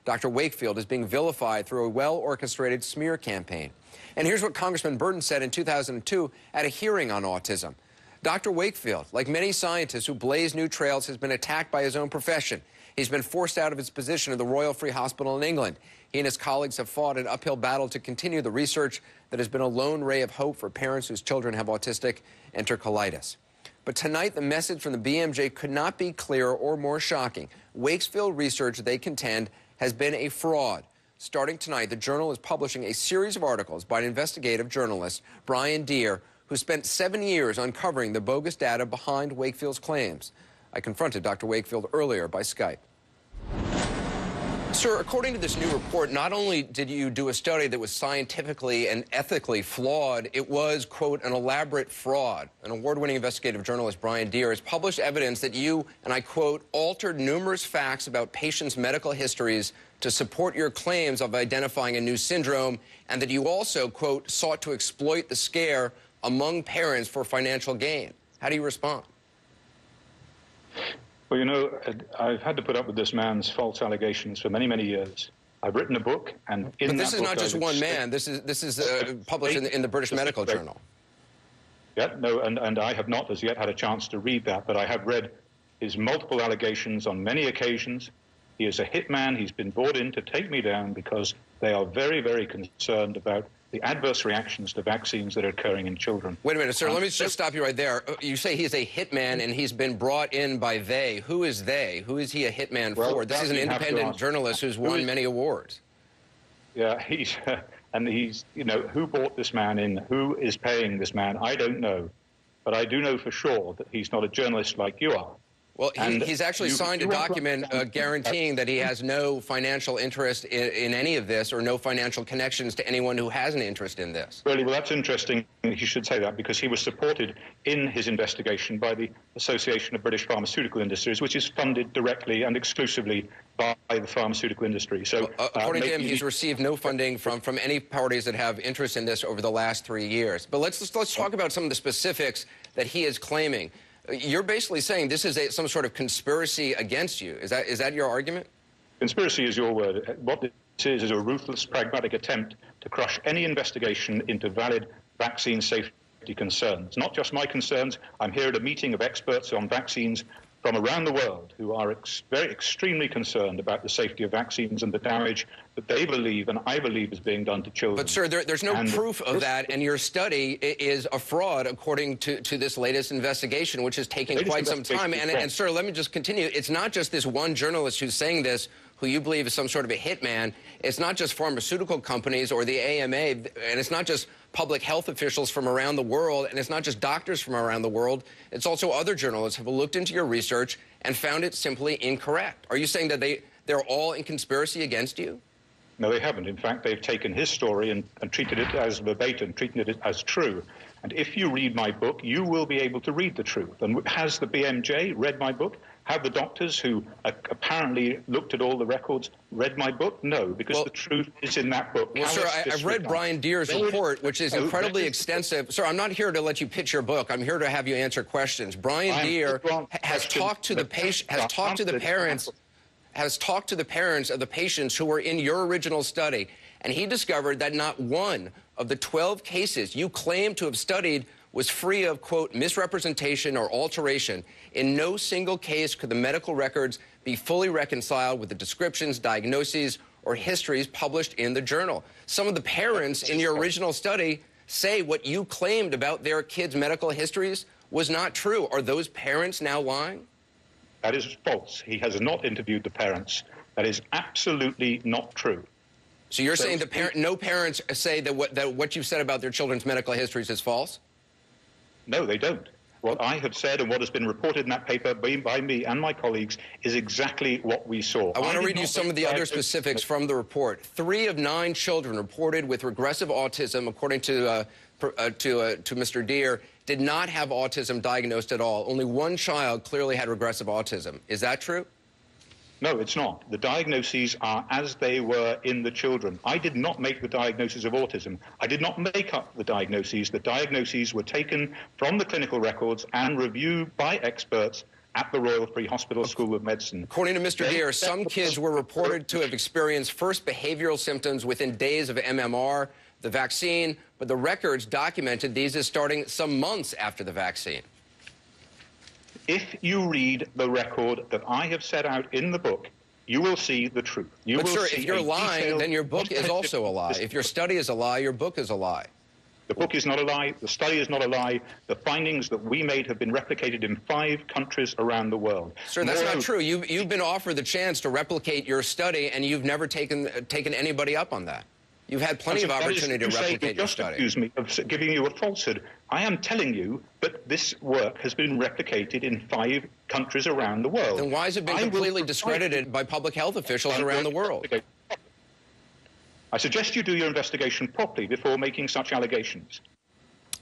Dr. Wakefield is being vilified through a well-orchestrated smear campaign. And here's what Congressman Burton said in 2002 at a hearing on autism. Dr. Wakefield, like many scientists who blaze new trails, has been attacked by his own profession. He's been forced out of his position at the Royal Free Hospital in England. He and his colleagues have fought an uphill battle to continue the research that has been a lone ray of hope for parents whose children have autistic enterocolitis. But tonight, the message from the BMJ could not be clearer or more shocking. Wakefield research, they contend, has been a fraud. Starting tonight, the Journal is publishing a series of articles by an investigative journalist, Brian Deere, who spent 7 years uncovering the bogus data behind Wakefield's claims. I confronted Dr. Wakefield earlier by Skype. Sir, according to this new report, not only did you do a study that was scientifically and ethically flawed, it was, quote, an elaborate fraud. An award-winning investigative journalist, Brian Deere, has published evidence that you, and I quote, altered numerous facts about patients' medical histories to support your claims of identifying a new syndrome, and that you also, quote, sought to exploit the scare among parents for financial gain. How do you respond? Well, you know, I've had to put up with this man's false allegations for many, many years. I've written a book, and in but this that is book, not just one man. This is published in the British Medical Journal. Yeah, no, and I have not as yet had a chance to read that, but I have read his multiple allegations on many occasions. He is a hitman. He's been brought in to take me down because they are very, very concerned about the adverse reactions to vaccines that are occurring in children. Wait a minute, sir. Let me just stop you right there. You say he's a hitman and he's been brought in by they. Who is they? Who is he a hitman for? This is an independent journalist who's won many awards. Yeah, and he's, you know, who brought this man in? Who is paying this man? I don't know. But I do know for sure that he's not a journalist like you are. Well, he's actually signed a document guaranteeing that he has no financial interest in any of this or no financial connections to anyone who has an interest in this. Really? Well, that's interesting. He should say that because he was supported in his investigation by the Association of British Pharmaceutical Industries, which is funded directly and exclusively by the pharmaceutical industry. So, according to him, he's received no funding from any parties that have interest in this over the last 3 years. But let's talk about some of the specifics that he is claiming. You're basically saying this is some sort of conspiracy against you. Is that your argument? Conspiracy is your word. What this is a ruthless, pragmatic attempt to crush any investigation into valid vaccine safety concerns. Not just my concerns. I'm here at a meeting of experts on vaccines from around the world who are extremely concerned about the safety of vaccines and the damage that they believe and I believe is being done to children. But, sir, there's no proof of that, and your study is a fraud according to this latest investigation, which has taken quite some time. And, sir, let me just continue. It's not just this one journalist who's saying this, who you believe is some sort of a hitman. It's not just pharmaceutical companies or the AMA, and it's not just public health officials from around the world, and it's not just doctors from around the world. It's also other journalists who have looked into your research and found it simply incorrect. Are you saying that they're all in conspiracy against you? No, they haven't. In fact, they've taken his story and treated it as verbatim, treated it as true. And if you read my book, you will be able to read the truth. And has the BMJ read my book? Have the doctors who apparently looked at all the records read my book? No, because the truth is in that book. Well, sir, I've read Brian Deere's report, which is incredibly extensive. Sir, I'm not here to let you pitch your book. I'm here to have you answer questions. Brian Deere has talked to the patient, has talked to the parents of the patients who were in your original study, and he discovered that not one of the 12 cases you claim to have studied was free of, quote, misrepresentation or alteration. In no single case could the medical records be fully reconciled with the descriptions, diagnoses, or histories published in the journal. Some of the parents in your original study say what you claimed about their kids' medical histories was not true. Are those parents now lying? That is false. He has not interviewed the parents. That is absolutely not true. So you're saying no parents say that what you've said about their children's medical histories is false? No, they don't. What I have said and what has been reported in that paper by me and my colleagues is exactly what we saw. I want to read you some of the other specifics from the report. 3 of 9 children reported with regressive autism, according to Mr. Deere, did not have autism diagnosed at all. Only 1 child clearly had regressive autism. Is that true? No, it's not. The diagnoses are as they were in the children. I did not make the diagnosis of autism. I did not make up the diagnoses. The diagnoses were taken from the clinical records and reviewed by experts at the Royal Free Hospital School of Medicine. According to Mr. Deere, some kids were reported to have experienced first behavioral symptoms within days of MMR, the vaccine, but the records documented these as starting some months after the vaccine. If you read the record that I have set out in the book, you will see the truth. But sir, if you're lying, then your book is also a lie. If your study is a lie, your book is a lie. The book is not a lie. The study is not a lie. The findings that we made have been replicated in 5 countries around the world. Sir, that's not true. You've been offered the chance to replicate your study, and you've never taken anybody up on that. You've had plenty of opportunity to replicate your study. Accuse me of giving you a falsehood. I am telling you that this work has been replicated in 5 countries around the world. Then why has it been completely discredited by public health officials around the world? I suggest you do your investigation properly before making such allegations.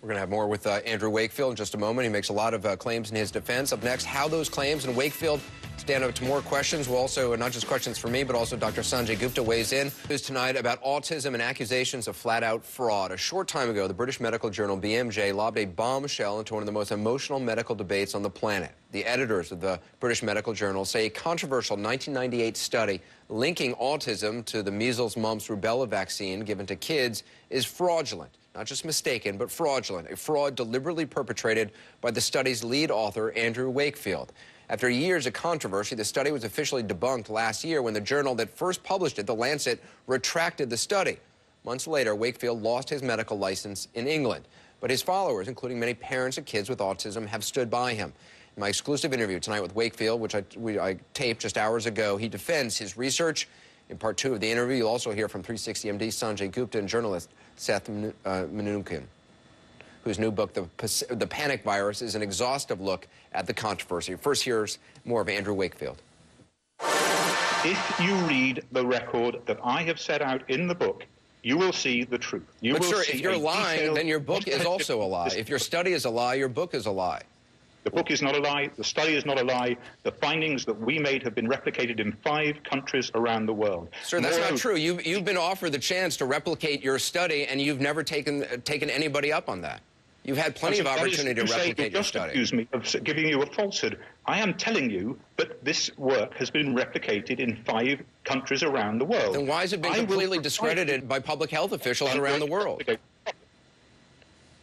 We're going to have more with Andrew Wakefield in just a moment. He makes a lot of claims in his defense. Up next, how those claims in Wakefield stand up to more questions. We'll also, not just questions for me, but also Dr. Sanjay Gupta weighs in. News tonight about autism and accusations of flat-out fraud. A short time ago, the British medical journal BMJ lobbed a bombshell into one of the most emotional medical debates on the planet. The editors of the British medical journal say a controversial 1998 study linking autism to the measles, mumps, rubella vaccine given to kids is fraudulent. Not just mistaken, but fraudulent. A fraud deliberately perpetrated by the study's lead author, Andrew Wakefield. After years of controversy, the study was officially debunked last year when the journal that first published it, The Lancet, retracted the study. Months later, Wakefield lost his medical license in England. But his followers, including many parents of kids with autism, have stood by him. In my exclusive interview tonight with Wakefield, which I taped just hours ago, he defends his research. In part 2 of the interview, you'll also hear from 360 MD Sanjay Gupta and journalist Seth Mnuchin, whose new book, The Panic Virus, is an exhaustive look at the controversy. First, here's more of Andrew Wakefield. If you read the record that I have set out in the book, you will see the truth. But sir, if you're lying, then your book is also a lie. If your study is a lie, your book is a lie. The book is not a lie. The study is not a lie. The findings that we made have been replicated in 5 countries around the world. Sir, that's not true. You've been offered the chance to replicate your study, and you've never taken anybody up on that. You've had plenty of opportunity to replicate your study. Accuse me of giving you a falsehood. I am telling you that this work has been replicated in 5 countries around the world. Then why has it been completely discredited by public health officials around the world?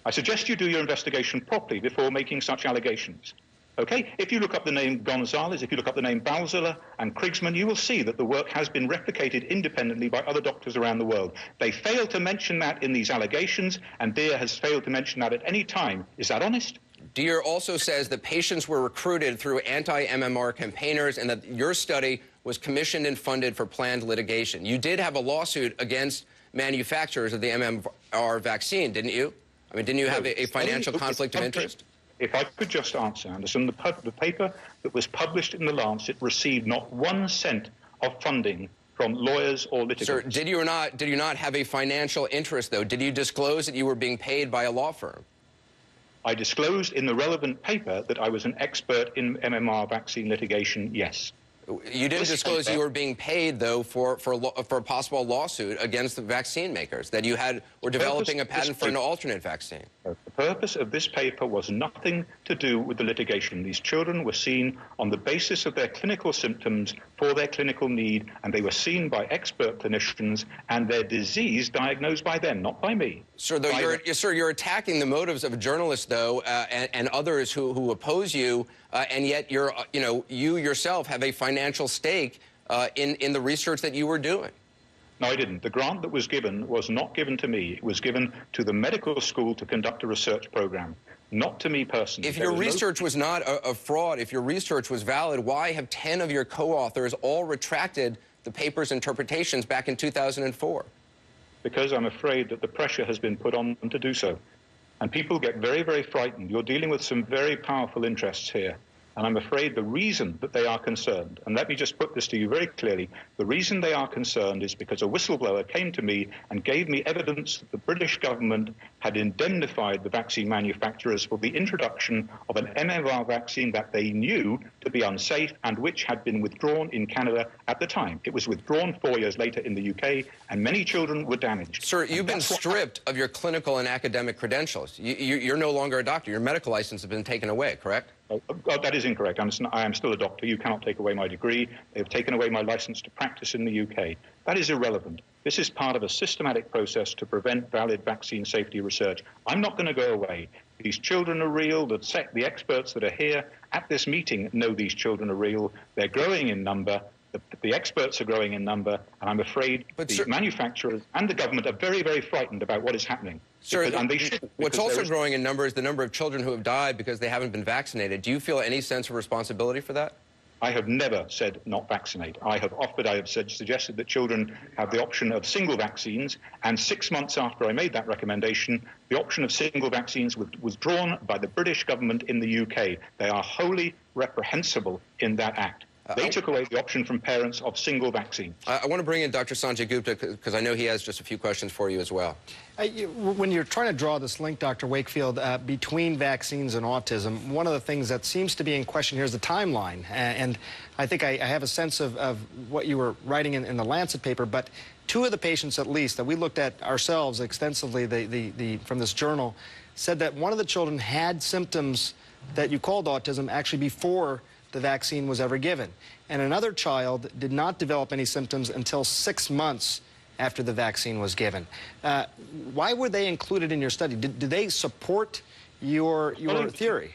I suggest you do your investigation properly before making such allegations. Okay? If you look up the name Gonzalez, if you look up the name Balzler and Krigsman, you will see that the work has been replicated independently by other doctors around the world. They fail to mention that in these allegations, and Deere has failed to mention that at any time. Is that honest? Deere also says that patients were recruited through anti-MMR campaigners and that your study was commissioned and funded for planned litigation. You did have a lawsuit against manufacturers of the MMR vaccine, didn't you? I mean, didn't you have a financial conflict of interest? If I could just answer, Anderson, the paper that was published in The Lancet received not 1 cent of funding from lawyers or litigants. Sir, did you not have a financial interest, though? Did you disclose that you were being paid by a law firm? I disclosed in the relevant paper that I was an expert in MMR vaccine litigation, yes. You didn't disclose you were being paid, though, for a possible lawsuit against the vaccine makers, that you were developing a patent for an alternate vaccine. The purpose of this paper was nothing to do with the litigation. These children were seen on the basis of their clinical symptoms for their clinical need, and they were seen by expert clinicians and their disease diagnosed by them, not by me. Sir, you're attacking the motives of journalists, though, and others who oppose you, and yet you yourself have a financial stake in the research that you were doing. No, I didn't. The grant that was given was not given to me. It was given to the medical school to conduct a research program, not to me personally. If your research was not a fraud, if your research was valid, why have 10 of your co-authors all retracted the paper's interpretations back in 2004? Because I'm afraid that the pressure has been put on them to do so. And people get very, very frightened. You're dealing with some very powerful interests here. And I'm afraid the reason that they are concerned, and let me just put this to you very clearly, the reason they are concerned is because a whistleblower came to me and gave me evidence that the British government had indemnified the vaccine manufacturers for the introduction of an MMR vaccine that they knew to be unsafe and which had been withdrawn in Canada at the time. It was withdrawn 4 years later in the UK, and many children were damaged. Sir, you've been stripped of your clinical and academic credentials. You're no longer a doctor. Your medical license has been taken away, correct? That is incorrect. I am still a doctor. You cannot take away my degree. They've taken away my license to practice in the UK. That is irrelevant. This is part of a systematic process to prevent valid vaccine safety research. I'm not going to go away. These children are real. The experts that are here at this meeting know these children are real. They're growing in number. The experts are growing in number, and I'm afraid the manufacturers and the government are very, very frightened about what is happening. Sir, and they should, what's also growing in number is the number of children who have died because they haven't been vaccinated. Do you feel any sense of responsibility for that? I have never said not vaccinate. I have suggested that children have the option of single vaccines, and 6 months after I made that recommendation, the option of single vaccines was withdrawn by the British government in the UK. They are wholly reprehensible in that act. They took away the option from parents of single vaccines. I want to bring in Dr. Sanjay Gupta because I know he has just a few questions for you as well. When you're trying to draw this link, Dr. Wakefield, between vaccines and autism, one of the things that seems to be in question here is the timeline. And I think I have a sense of what you were writing in the Lancet paper, but two of the patients, at least, that we looked at ourselves extensively from this journal, said that one of the children had symptoms that you called autism actually before the vaccine was ever given. And another child did not develop any symptoms until 6 months after the vaccine was given. Why were they included in your study? Did they support your theory?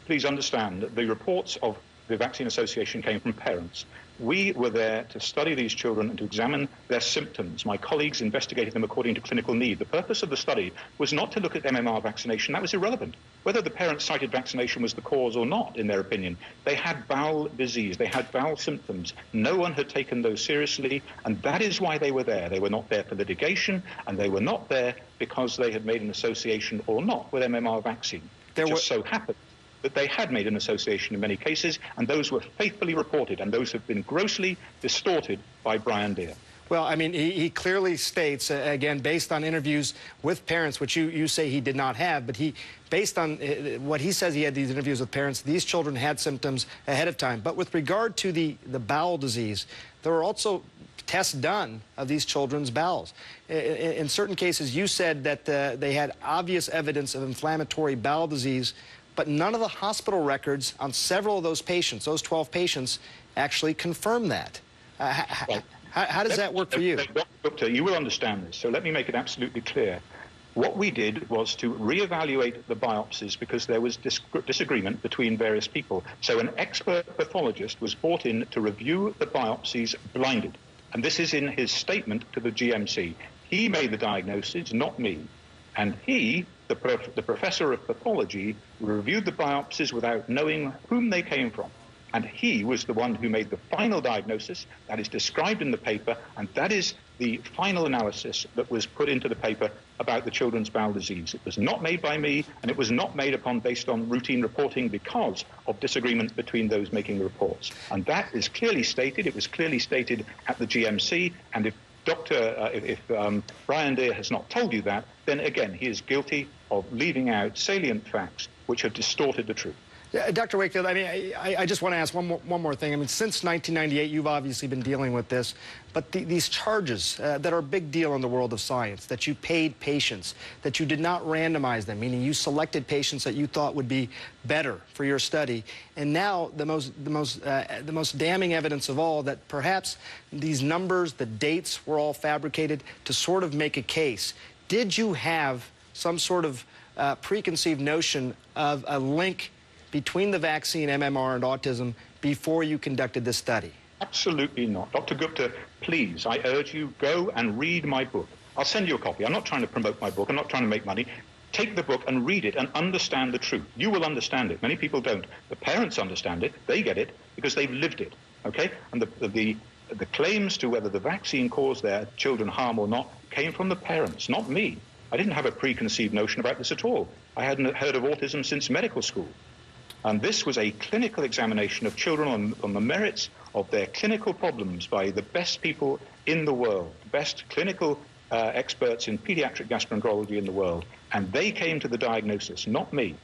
Please understand that the reports of the Vaccine Association came from parents. We were there to study these children and to examine their symptoms. My colleagues investigated them according to clinical need. The purpose of the study was not to look at MMR vaccination. That was irrelevant. Whether the parents cited vaccination was the cause or not, in their opinion. They had bowel disease. They had bowel symptoms. No one had taken those seriously, and that is why they were there. They were not there for litigation, and they were not there because they had made an association or not with MMR vaccine. It just so happened that they had made an association in many cases, and those were faithfully reported, and those have been grossly distorted by Brian Deere. Well, I mean, he clearly states, again, based on interviews with parents, which you say he did not have, but based on what he says, he had these interviews with parents, these children had symptoms ahead of time. But with regard to the bowel disease, there were also tests done of these children's bowels. In certain cases, you said that they had obvious evidence of inflammatory bowel disease, but none of the hospital records on several of those patients, those 12 patients, actually confirm that. How does that work for you? Doctor, you will understand this, so let me make it absolutely clear. What we did was to reevaluate the biopsies because there was disagreement between various people. So an expert pathologist was brought in to review the biopsies blinded. And this is in his statement to the GMC. He made the diagnosis, not me. And he, the professor of pathology, reviewed the biopsies without knowing whom they came from. And he was the one who made the final diagnosis that is described in the paper, and that is the final analysis that was put into the paper about the children's bowel disease. It was not made by me, and it was not made based on routine reporting because of disagreement between those making the reports. And that is clearly stated. It was clearly stated at the GMC, and if Brian Deere has not told you that, then again, he is guilty of leaving out salient facts which have distorted the truth. Yeah, Dr. Wakefield, I mean, I just want to ask one more thing. I mean, since 1998, you've obviously been dealing with this, but these charges that are a big deal in the world of science, that you paid patients, that you did not randomize them, meaning you selected patients that you thought would be better for your study, and now the most damning evidence of all, that perhaps these numbers, the dates were all fabricated to sort of make a case. Did you have some sort of preconceived notion of a link between the vaccine, MMR, and autism before you conducted this study? Absolutely not. Dr. Gupta, please, I urge you, go and read my book. I'll send you a copy. I'm not trying to promote my book. I'm not trying to make money. Take the book and read it and understand the truth. You will understand it. Many people don't. The parents understand it. They get it because they've lived it, okay? And the claims to whether the vaccine caused their children harm or not came from the parents, not me. I didn't have a preconceived notion about this at all. I hadn't heard of autism since medical school. And this was a clinical examination of children on the merits of their clinical problems by the best people in the world, best clinical experts in pediatric gastroenterology in the world. And they came to the diagnosis, not me.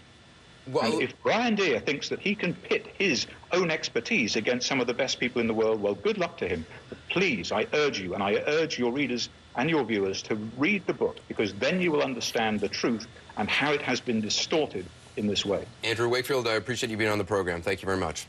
Well, and if Brian Deere thinks that he can pit his own expertise against some of the best people in the world, well, good luck to him. But please, I urge you, and I urge your readers and your viewers to read the book, because then you will understand the truth and how it has been distorted in this way. Andrew Wakefield, I appreciate you being on the program. Thank you very much.